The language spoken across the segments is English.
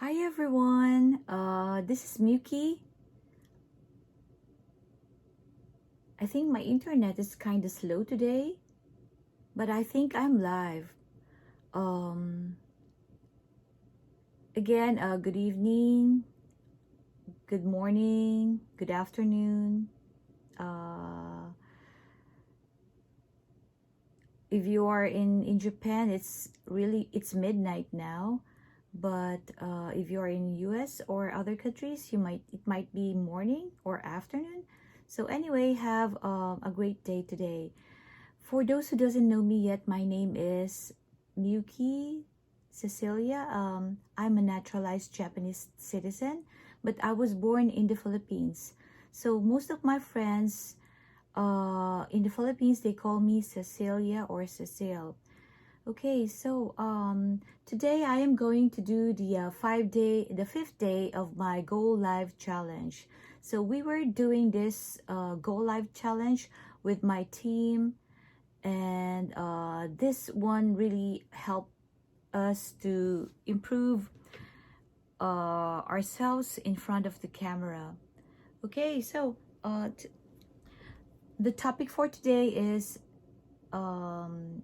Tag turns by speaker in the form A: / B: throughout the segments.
A: Hi everyone, this is Miyuki. I think my internet is kind of slow today, but I think I'm live. Um, good evening, good morning, good afternoon. Uh, if you are in Japan, it's midnight now. But if you're in US or other countries, it might be morning or afternoon. So anyway, have a great day today. For those who doesn't know me yet, my name is Miyuki Cecilia. I'm a naturalized Japanese citizen, but I was born in the Philippines. So most of my friends in the Philippines, they call me Cecilia or Cecile. Okay, so today I am going to do the fifth day of my Go Live challenge. So we were doing this Go Live challenge with my team, and this one really helped us to improve ourselves in front of the camera. Okay, so the topic for today is um,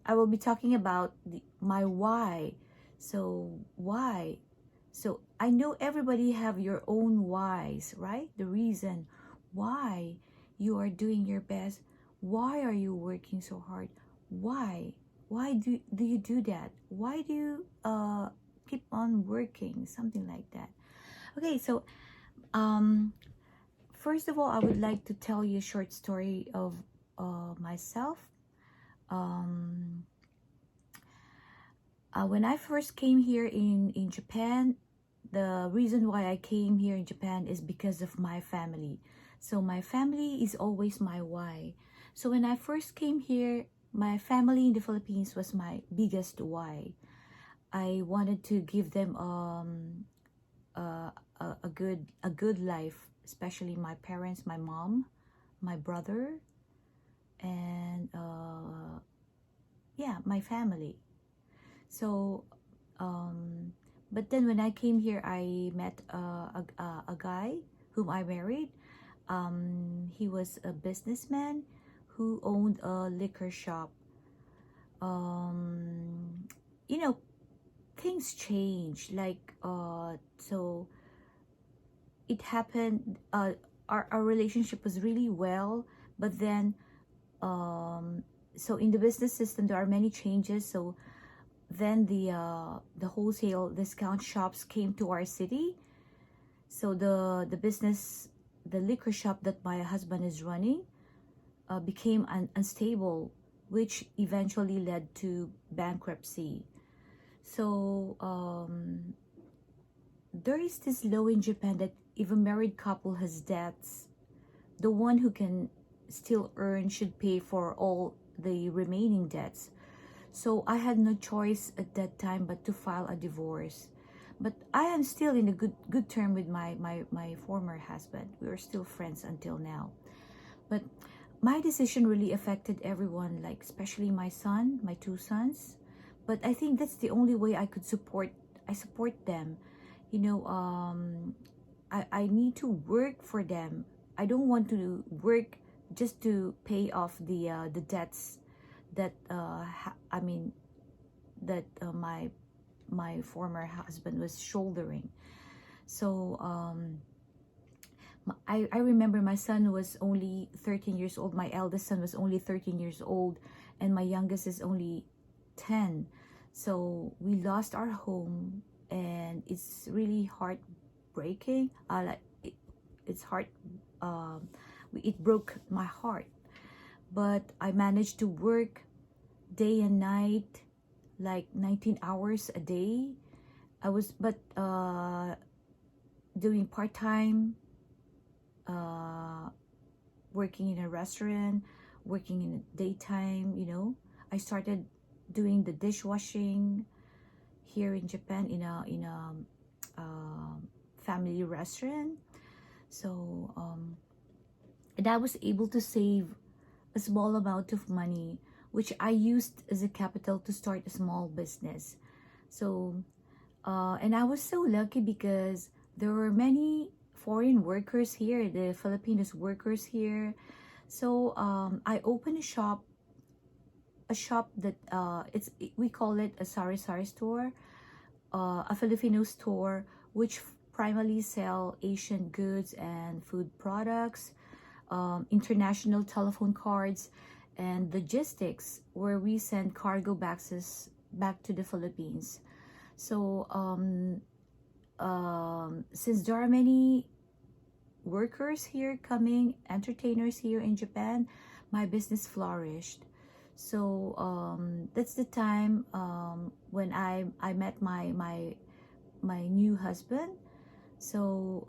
A: I will be talking about my why. So why? So I know everybody have your own whys, right? The reason why you are doing your best. Why are you working so hard? Why? Why do you do that? Why do you keep on working? Something like that. Okay, so um first of all, I would like to tell you a short story of myself. Um, when I first came here in Japan, the reason why I came here in Japan is because of my family. So my family is always my why. So when I first came here, my family in the Philippines was my biggest why. I wanted to give them a good life, especially my parents, my mom, my brother, and yeah, my family. So, um, but then when I came here, I met a guy whom I married. He was a businessman who owned a liquor shop. Um, you know, things change. So it happened. Our relationship was really well, but then, um, so in the business system, there are many changes. So then the wholesale discount shops came to our city. So the liquor shop that my husband is running became unstable, which eventually led to bankruptcy. So there is this law in Japan that if a married couple has debts, the one who can still earn should pay for all the remaining debts. So I had no choice at that time but to file a divorce. But I am still in a good term with my former husband. We are still friends until now. But my decision really affected everyone, like especially my son, my two sons. But I think that's the only way I support them. You know, I need to work for them. I don't want to work just to pay off the debts that I mean that my former husband was shouldering. So I remember my son was only 13 years old. My eldest son was only 13 years old, and my youngest is only 10. So we lost our home, and it's really heartbreaking. It's heart. It broke my heart, but I managed to work day and night, like 19 hours a day. I was but doing part-time, uh, working in a restaurant, working in the daytime, I started doing the dishwashing here in Japan in a family restaurant. So and I was able to save a small amount of money, which I used as a capital to start a small business. So And I was so lucky because there were many foreign workers here, the Filipinos workers here. So I opened a shop that it's we call it a sari sari store, a Filipino store which primarily sell Asian goods and food products, international telephone cards, and logistics, where we send cargo boxes back to the Philippines. So since there are many workers here coming, entertainers here in Japan, my business flourished. So that's the time when I met my new husband. So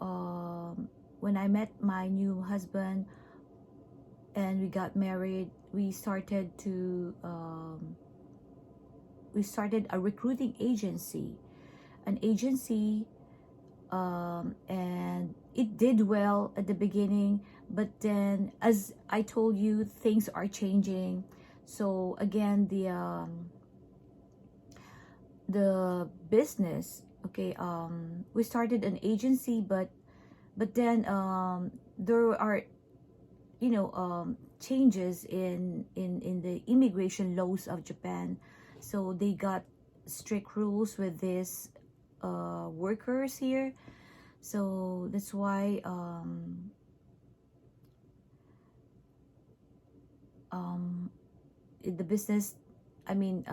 A: when I met my new husband and we got married, we started a recruiting agency, an agency, and it did well at the beginning, but then, as I told you, things are changing. So again, the business, okay, we started an agency, but then there are, changes in the immigration laws of Japan. So they got strict rules with this workers here. So that's why the business, I mean,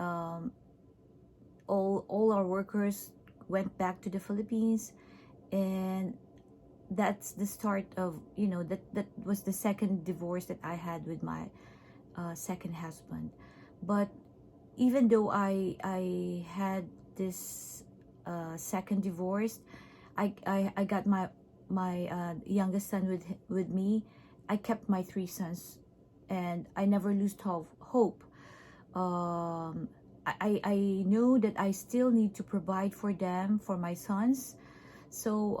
A: all our workers went back to the Philippines, and that's the start of, that was the second divorce that I had with my second husband. But even though I had this second divorce, I got my youngest son with me. I kept my three sons, and I never lose hope. I know that I still need to provide for them, for my sons. So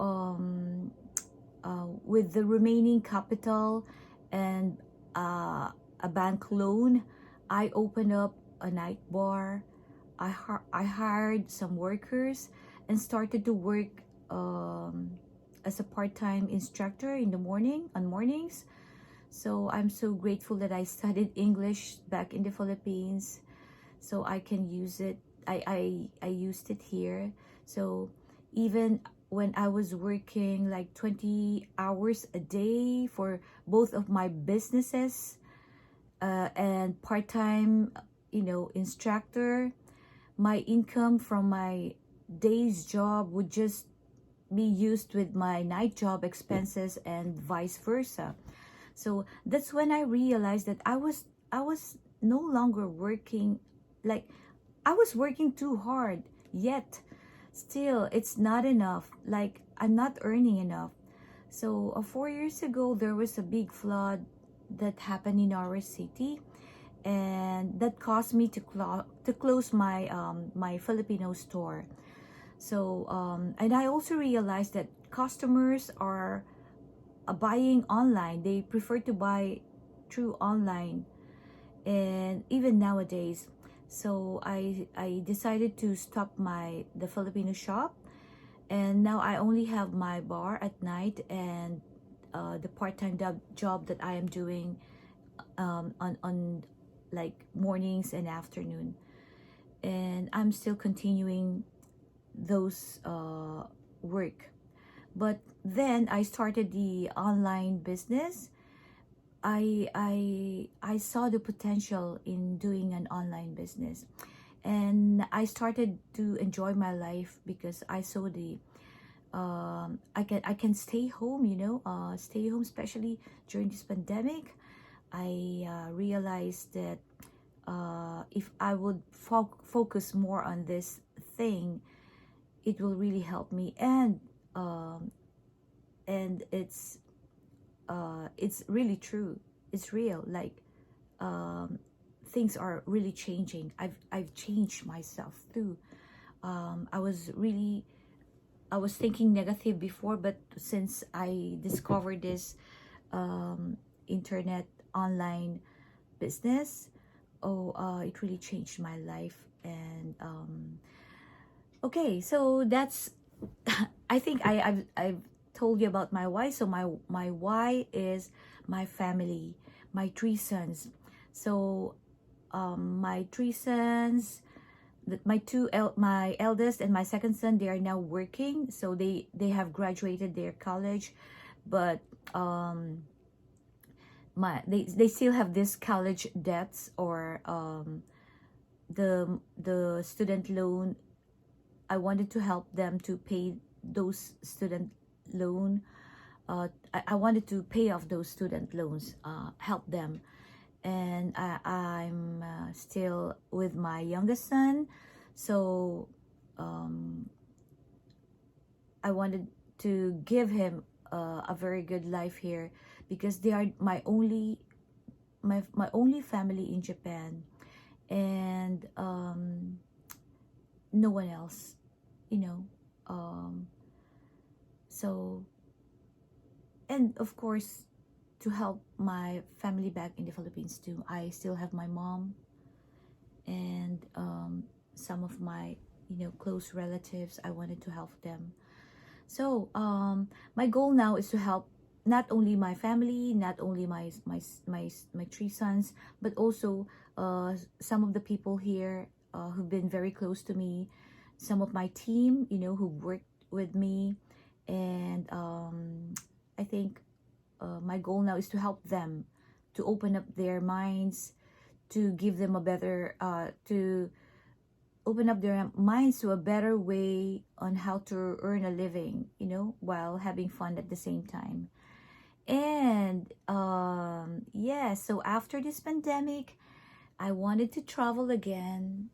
A: with the remaining capital and a bank loan, I opened up a night bar. I hired some workers and started to work as a part-time instructor in the mornings. So I'm so grateful that I studied English back in the Philippines, so I can use it. I used it here. So even when I was working like 20 hours a day for both of my businesses, and part-time, instructor, my income from my day's job would just be used with my night job expenses and vice versa. So that's when I realized that I was no longer working, like, I was working too hard, yet still it's not enough, like I'm not earning enough. So 4 years ago there was a big flood that happened in our city, and that caused me to close my Filipino store. So and I also realized that customers are buying online. They prefer to buy through online, and even nowadays. So I decided to stop the Filipino shop, and now I only have my bar at night and the part-time job that I am doing on like mornings and afternoon, and I'm still continuing those work. But then I started the online business. I saw the potential in doing an online business, and I started to enjoy my life because I saw the I can stay home, stay home, especially during this pandemic. I realized that if I would focus more on this thing, it will really help me, and it's really true. It's real. Like things are really changing. I've changed myself too. I was thinking negative before, but since I discovered this internet online business, it really changed my life. And Okay, so that's I think I've told you about my why. So my why is my family, my three sons. So my three sons, my eldest and my second son, they are now working. So they have graduated their college, but um they still have this college debts, or the student loan. I wanted to help them to pay those student loan. I wanted to pay off those student loans, help them. And I'm still with my youngest son. So um, I wanted to give him a very good life here, because they are my only family in Japan. And no one else, you know. um, so, and of course, to help my family back in the Philippines too. I still have my mom and some of my, close relatives. I wanted to help them. So my goal now is to help not only my family, not only my three sons, but also some of the people here who've been very close to me, some of my team, who worked with me. And I think my goal now is to help them, to open up their minds, to give them a better to open up their minds to a better way on how to earn a living, while having fun at the same time. And yeah, so after this pandemic, I wanted to travel again.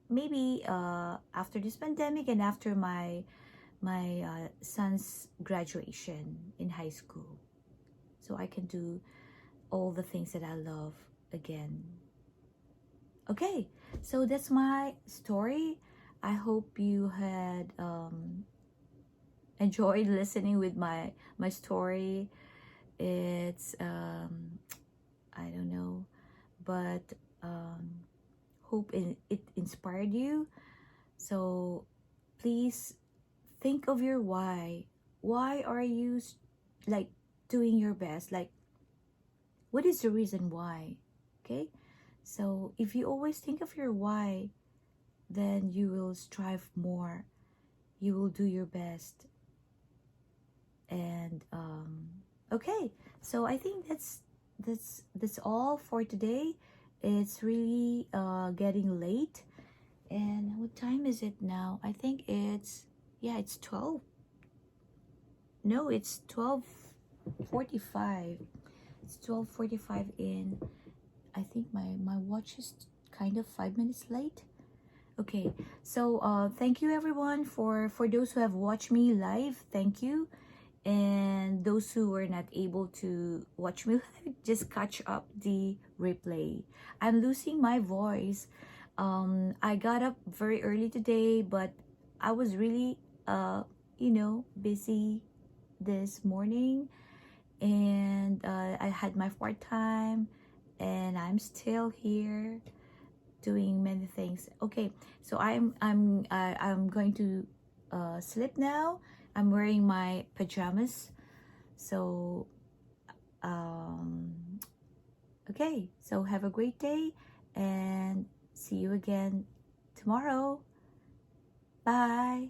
A: Maybe after this pandemic and after my son's graduation in high school, so I can do all the things that I love again. Okay, so that's my story. I hope you had enjoyed listening with my story. It's I don't know, but hope it inspired you. So please think of your why. Why are you like doing your best? Like, what is the reason why? Okay, so if you always think of your why, then you will strive more, you will do your best. And okay, so I think that's all for today. It's really getting late. And what time is it now? I think it's, yeah, it's 12. No, it's 12:45. It's 12:45 in, I think my watch is kind of 5 minutes late. Okay, so thank you everyone for those who have watched me live. Thank you. And those who were not able to watch me live, just catch up the replay. I'm losing my voice. I got up very early today, but I was really busy this morning. And I had my part-time, and I'm still here doing many things. Okay, so I'm going to sleep now. I'm wearing my pajamas. So um okay, so have a great day, and see you again tomorrow. Bye.